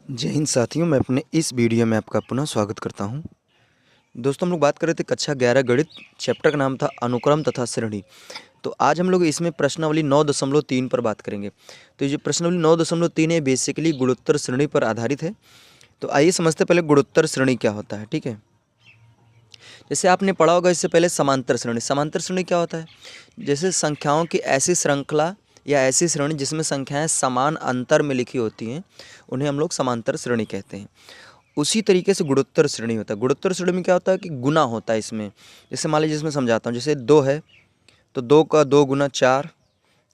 जय हिंद साथियों, मैं अपने इस वीडियो में आपका पुनः स्वागत करता हूं। दोस्तों, हम लोग बात कर रहे थे कक्षा 11 गणित। चैप्टर का नाम था अनुक्रम तथा श्रेणी। तो आज हम लोग इसमें प्रश्नावली 9.3 पर बात करेंगे। तो ये जो प्रश्नावली 9.3 है बेसिकली गुणोत्तर श्रेणी पर आधारित है। तो आइए समझते पहले गुणोत्तर श्रेणी क्या होता है। ठीक है, जैसे आपने पढ़ा होगा इससे पहले समांतर श्रेणी। समांतर श्रेणी क्या होता है? जैसे संख्याओं की ऐसी श्रृंखला या ऐसी श्रेणी जिसमें संख्याएं समान अंतर में लिखी होती हैं, उन्हें हम लोग समांतर श्रेणी कहते हैं। उसी तरीके से गुणोत्तर श्रेणी होता है। गुणोत्तर श्रेणी में क्या होता है कि गुना होता है इसमें। जैसे मान लीजिए, इसमें समझाता हूँ। जैसे 2 है तो 2 का 2 गुना 4,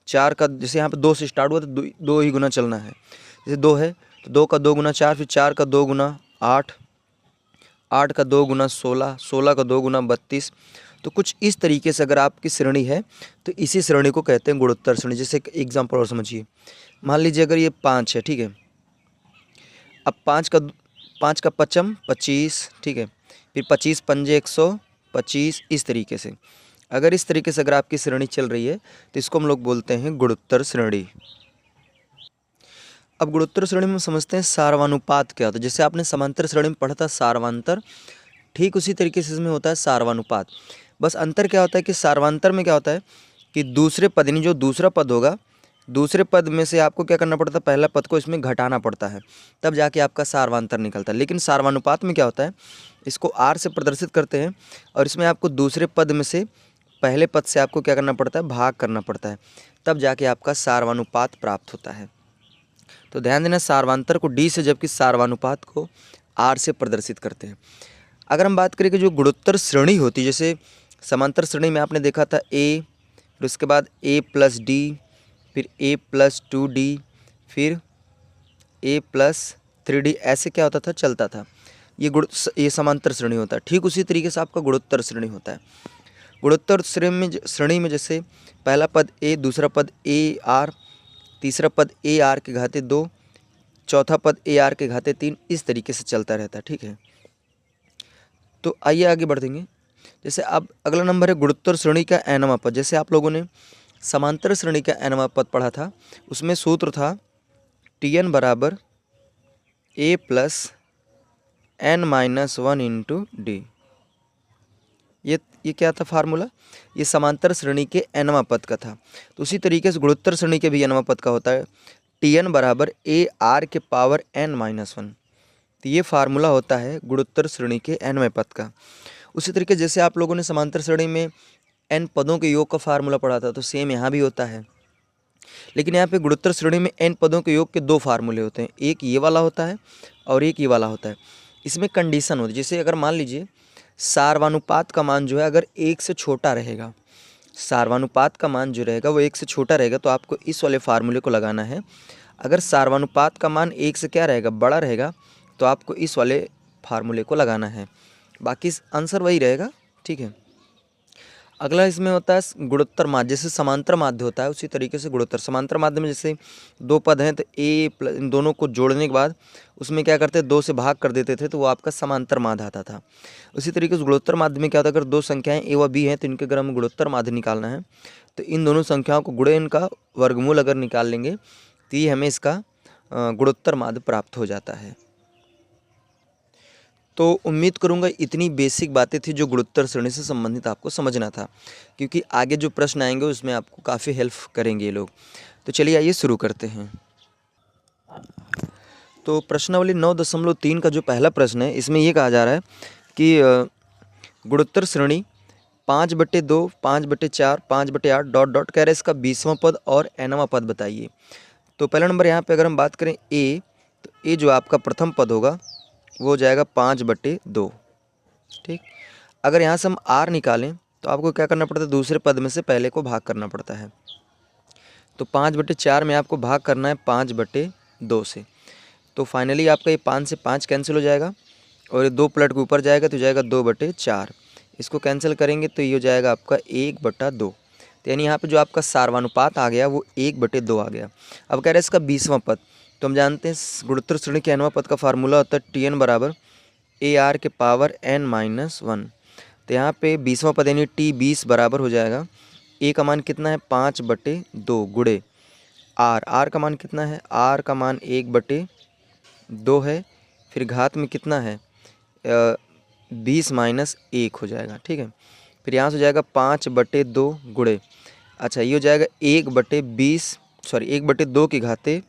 4 का जैसे यहाँ पे 2 से स्टार्ट हुआ तो 2 ही गुना चलना है। जैसे 2 है तो 2 का 2 गुना 4, फिर 4 का 2 गुना 8, 8 का 2 गुना 16, 16 का 2 गुना 32। तो कुछ इस तरीके से अगर आपकी श्रेणी है तो इसी श्रेणी को कहते हैं गुणोत्तर श्रेणी। जैसे एक एग्जाम्पल और समझिए, मान लीजिए अगर ये 5 है, ठीक है। अब 5 का पचम 25, ठीक है। फिर 25 पंजे 125, इस तरीके से। अगर इस तरीके से अगर आपकी श्रेणी चल रही है तो इसको हम लोग बोलते हैं गुणोत्तर श्रेणी। अब गुणोत्तर श्रेणी में हम समझते हैं सार्वनुपात क्या होता है। जैसे आपने समांतर श्रेणी में पढ़ा था सार्वांतर, ठीक उसी तरीके से इसमें होता है सार्वनुपात। बस अंतर क्या होता है कि सार्वांतर में क्या होता है कि दूसरे पद यानी जो दूसरा पद होगा, दूसरे पद में से आपको क्या करना पड़ता है, पहला पद को इसमें घटाना पड़ता है, तब जाके आपका सार्वांतर निकलता है। लेकिन सार्वानुपात में क्या होता है, इसको आर से प्रदर्शित करते हैं और इसमें आपको दूसरे पद में से पहले पद से आपको क्या करना पड़ता है, भाग करना पड़ता है, तब जाके आपका सार्वानुपात प्राप्त होता है। तो ध्यान देना, सार्वांतर को डी से जबकि सार्वानुपात को आर से प्रदर्शित करते हैं। अगर हम बात करें कि जो गुणोत्तर श्रेणी होती है, जैसे समांतर श्रेणी में आपने देखा था ए, फिर उसके बाद ए प्लस डी, फिर ए प्लस 2d, फिर ए प्लस 3d, ऐसे क्या होता था, चलता था। ये समांतर श्रेणी होता है। ठीक उसी तरीके से आपका गुणोत्तर श्रेणी होता है। गुणोत्तर श्रेणी में जैसे पहला पद ए, दूसरा पद ए आर, तीसरा पद ए आर के घाते 2, चौथा पद ए आर के घाते 3, इस तरीके से चलता रहता है। ठीक है, तो आइए आगे बढ़ देंगे। जैसे अब अगला नंबर है गुणोत्तर श्रेणी का एनवां पद। जैसे आप लोगों ने समांतर श्रेणी का एनवां पद पढ़ा था, उसमें सूत्र था Tn बराबर A plus N minus 1 into D. ये क्या था फार्मूला, ये समांतर श्रेणी के एनवां पद का था। तो उसी तरीके से गुणोत्तर श्रेणी के भी एनवां पद का होता है Tn बराबर ए आर के पावर n माइनस 1। तो ये फार्मूला होता है गुणोत्तर श्रेणी के एनवें पद का। उसी तरीके जैसे आप लोगों ने समांतर श्रेणी में n पदों के योग का फार्मूला पढ़ा था, तो सेम यहाँ भी होता है। लेकिन यहाँ पे गुणोत्तर श्रेणी में n पदों के योग के 2 फार्मूले होते हैं, एक ये वाला होता है और एक ये वाला होता है। इसमें कंडीशन होती है, जैसे अगर मान लीजिए सार्वानुपात का मान जो है अगर 1 से छोटा रहेगा, सार्वानुपात का मान जो रहेगा वो 1 से छोटा रहेगा, तो आपको इस वाले फार्मूले को लगाना है। अगर सार्वानुपात का मान 1 से क्या रहेगा, बड़ा रहेगा, तो आपको इस वाले फार्मूले को लगाना है। बाकी आंसर वही रहेगा। ठीक है, अगला इसमें होता है गुणोत्तर माध्य। जैसे समांतर माध्य होता है उसी तरीके से गुणोत्तर। समांतर माध्य में जैसे 2 पद हैं तो ए प्लस, इन दोनों को जोड़ने के बाद उसमें क्या करते हैं, 2 से भाग कर देते थे, तो वो आपका समांतर माध्य आता था। उसी तरीके से गुणोत्तर माध्य में क्या होता है, अगर 2 संख्याएं ए व बी हैं तो इनके अगर हमें गुणोत्तर माध्य निकालना है तो इन दोनों संख्याओं को गुणे इनका वर्गमूल अगर निकाल लेंगे तो ये हमें इसका गुणोत्तर माध्य प्राप्त हो जाता है। तो उम्मीद करूंगा इतनी बेसिक बातें थी जो गुणोत्तर श्रेणी से संबंधित आपको समझना था, क्योंकि आगे जो प्रश्न आएंगे उसमें आपको काफ़ी हेल्प करेंगे ये लोग। तो चलिए आइए शुरू करते हैं। तो प्रश्नावली 9.3 का जो पहला प्रश्न है, इसमें ये कहा जा रहा है कि गुणोत्तर श्रेणी 5/2, 5/4, 5/8 डॉट डॉट कह रहे हैं, इसका 20वां पद और nवां पद बताइए। तो पहला नंबर यहाँ पे अगर हम बात करें ए, तो ए जो आपका प्रथम पद होगा वो हो जाएगा 5/2। ठीक, अगर यहाँ से हम आर निकालें तो आपको क्या करना पड़ता है, दूसरे पद में से पहले को भाग करना पड़ता है। तो 5/4 में आपको भाग करना है 5/2 से। तो फाइनली आपका ये 5 से 5 कैंसिल हो जाएगा और ये 2 पलट के ऊपर जाएगा तो जाएगा 2/4। इसको कैंसिल करेंगे तो ये हो जाएगा आपका 1/2। तो यानी यहाँ पे जो आपका सार्वानुपात आ गया वो 1/2 आ गया। अब कह रहे हैं इसका 20वां पद। तो हम जानते हैं गुणोत्तर श्रेणी के nवां पद का फार्मूला होता है Tn बराबर ए आर के पावर n माइनस 1। तो यहाँ पे 20वां पद यानी T 20 बराबर हो जाएगा, ए का मान कितना है 5/2 गुणे आर, आर का मान कितना है, आर का मान 1/2 2 है, फिर घात में कितना है 20 माइनस 1 हो जाएगा, ठीक है। फिर यहाँ से हो जाएगा 5/2 गुणे, अच्छा ये हो जाएगा 1/2 की घाते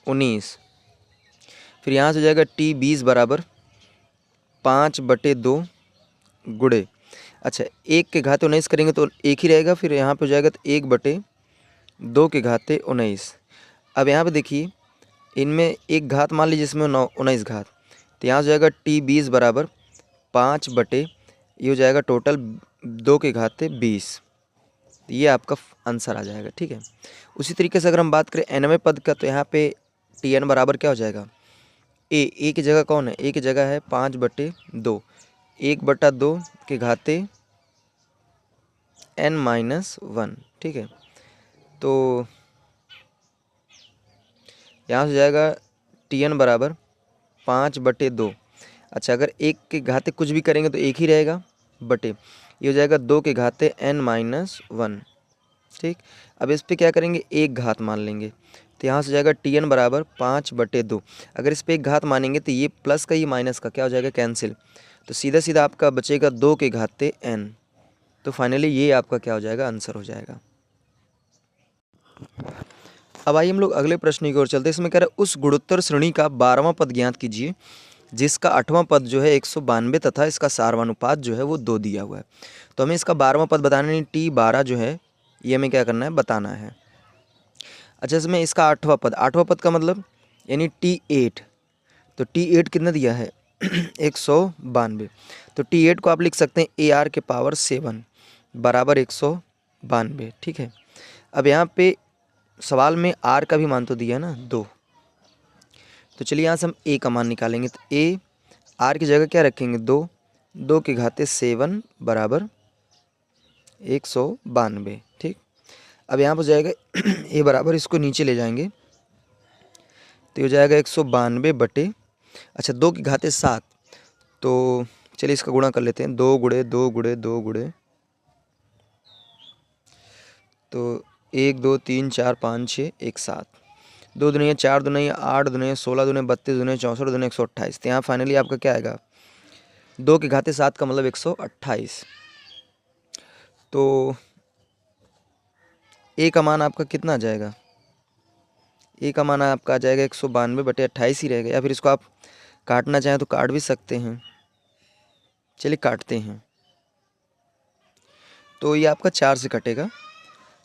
19। फिर यहाँ से हो जाएगा T20 बराबर 5/2 गुणे, अच्छा 1 के घाते 19 करेंगे तो 1 ही रहेगा, फिर यहाँ पे हो जाएगा तो 1/2 के घाते 19। अब यहाँ पे देखिए इनमें एक घात मान लीजिए इसमें 19 घात, तो यहाँ से हो जाएगा T20 बराबर 5/, ये हो जाएगा टोटल 2 के घाते 20, ये आपका आंसर आ जाएगा, ठीक है। उसी तरीके से अगर हम बात करें nवें पद का, तो यहाँ पे Tn बराबर क्या हो जाएगा, ए की जगह कौन है, ए की जगह है 5/2, 1/2 के घाते n-1, ठीक है। तो यहाँ से जाएगा Tn बराबर 5/2, अच्छा अगर 1 के घाते कुछ भी करेंगे तो 1 ही रहेगा, बटे ये हो जाएगा 2 के घाते n-1, ठीक। अब इस पे क्या करेंगे, एक घात मान लेंगे, तो यहाँ से जाएगा Tn बराबर 5/2, अगर इस पे एक घात मानेंगे तो ये प्लस का ये माइनस का क्या हो जाएगा, कैंसिल, तो सीधा सीधा आपका बचेगा 2 के घाते n, तो फाइनली ये आपका क्या हो जाएगा, आंसर हो जाएगा। अब आइए हम लोग अगले प्रश्न की ओर चलते हैं। इसमें कह रहा है उस गुणोत्तर श्रेणी का 12वां पद ज्ञात कीजिए जिसका 8वां पद जो है 192 तथा इसका सारवानुपात जो है वो 2 दिया हुआ है। तो हमें इसका 12वां पद बताना नहीं, T12 जो है ये हमें क्या करना है, बताना है। अच्छा इसमें इसका 8वां पद का मतलब यानी T8, तो T8 कितना दिया है 192, तो T8 को आप लिख सकते हैं AR के पावर 7 बराबर 192, ठीक है। अब यहाँ पे सवाल में R का भी मान तो दिया है ना 2, तो चलिए यहाँ से हम A का मान निकालेंगे, तो A R की जगह क्या रखेंगे 2, 2 के घाते 7 बराबर 192, ठीक। अब यहाँ पर जाएगा A बराबर, इसको नीचे ले जाएंगे तो हो जाएगा 192 बटे, अच्छा 2 की घाते 7, तो चलिए इसका गुणा कर लेते हैं, 2 गुणे 2 गुणे 2 गुणे, तो 1 2 3 4 5 6 1 7, 2 दूनी 4 दूनी 8 दूनी 16 दूनी 32 दूनी 64 दूनी 128, तो यहाँ फाइनली आपका क्या आएगा 2 के घाते 7 का मतलब 128, तो A का मान आपका कितना आ जाएगा, A का मान आपका आ जाएगा 192 बटे 28 ही रहेगा, या फिर इसको आप काटना चाहें तो काट भी सकते हैं, चलिए काटते हैं, तो ये आपका 4 से कटेगा,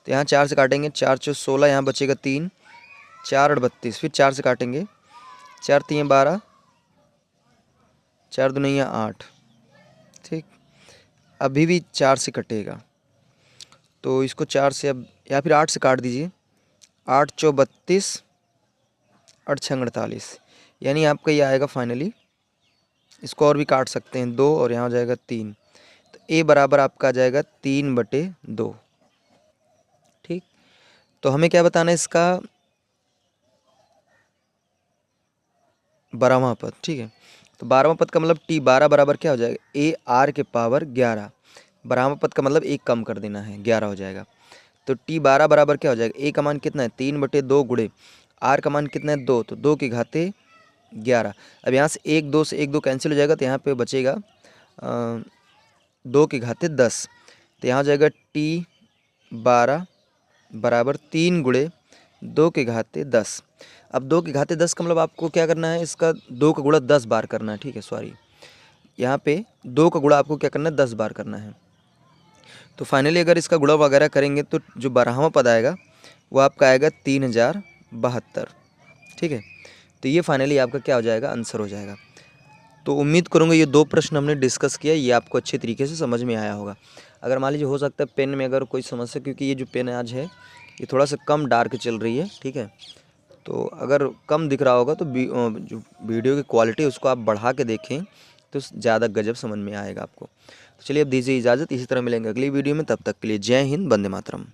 तो यहाँ 4 से काटेंगे, 4 × 16, यहाँ बचेगा 3, 4 × 32, फिर 4 से काटेंगे, 4 × 3 = 12, 4 दूनी 8, ठीक। अभी भी 4 से कटेगा, तो इसको 4 से अब या फिर 8 से काट दीजिए, 8 × 4 = 32, 8 × 6 = 48, यानी आपका ये आएगा फाइनली, इसको और भी काट सकते हैं 2, और यहाँ हो जाएगा 3, तो A बराबर आपका आ जाएगा 3/2, ठीक। तो हमें क्या बताना है, इसका 12वां पद, ठीक है। तो 12वां पद का मतलब T12 बराबर क्या हो जाएगा, AR के पावर 11, 12वां पद का मतलब 1 कम कर देना है, 11 हो जाएगा, तो T12 बराबर क्या हो जाएगा, A का मान कितना है 3/2 गुणे R का मान कितना है 2, तो 2 के घाते 11, अब यहाँ से 1 2 से 1 2 कैंसिल हो जाएगा, तो यहाँ पे बचेगा 2 के घाते 10, तो यहाँ हो जाएगा T12 बराबर 3 गुणे 2 के घाते 10। अब 2 के घाते 10 का मतलब आपको क्या करना है, इसका 2 का गुणा 10 बार करना है, ठीक है, सॉरी यहाँ पे 2 का गुणा आपको क्या करना है 10 बार करना है, तो फाइनली अगर इसका गुणा वगैरह करेंगे तो जो 12वां पद आएगा वो आपका आएगा 3072, ठीक है। तो ये फाइनली आपका क्या हो जाएगा, आंसर हो जाएगा। तो उम्मीद करूँगा ये 2 प्रश्न हमने डिस्कस किया, ये आपको अच्छे तरीके से समझ में आया होगा। अगर मान लीजिए हो सकता है पेन में अगर कोई समस्या, क्योंकि ये जो पेन आज है ये थोड़ा सा कम डार्क चल रही है, ठीक है, तो अगर कम दिख रहा होगा तो जो वीडियो की क्वालिटी है उसको आप बढ़ा के देखें तो ज़्यादा गजब समझ में आएगा आपको। तो चलिए अब दीजिए इजाज़त, इसी तरह मिलेंगे अगली वीडियो में, तब तक के लिए जय हिंद, वंदे मातरम।